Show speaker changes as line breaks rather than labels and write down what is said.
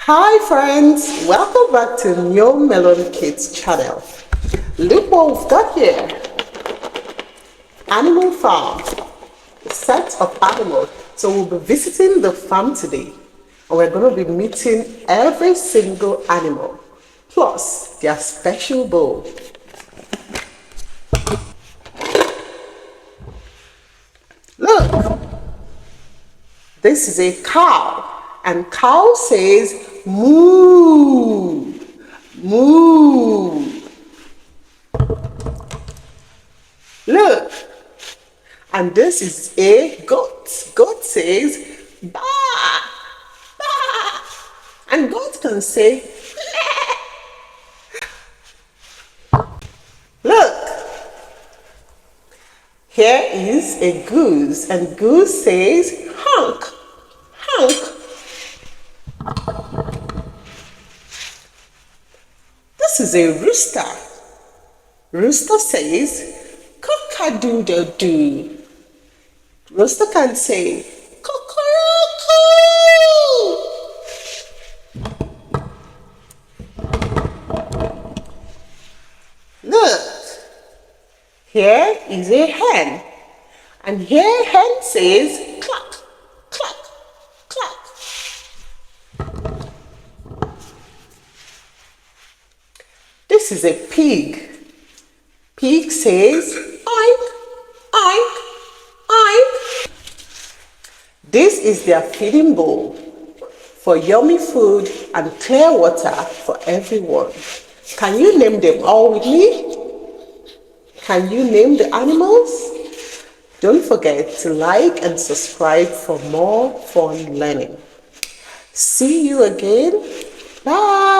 Hi friends, welcome back to New Melon Kids channel. Look what we've got here. Animal farm, a set of animals. So we'll be visiting the farm today and we're going to be meeting every single animal plus their special bowl. Look, this is a cow and cow says moo, moo. Look, and this is a goat. Goat says ba, ba, and goat can say meh. Look, here is a goose, and goose says honk, honk. This is a rooster. Rooster says cock-a-doodle-doo. Rooster can say cocoroco. Look, here is a hen, and here hen says cluck, cluck, cluck. This is a pig. Pig says oink, oink, oink. This is their feeding bowl for yummy food and clear water for everyone. Can you name them all with me? Can you name the animals? Don't forget to like and subscribe for more fun learning. See you again. Bye.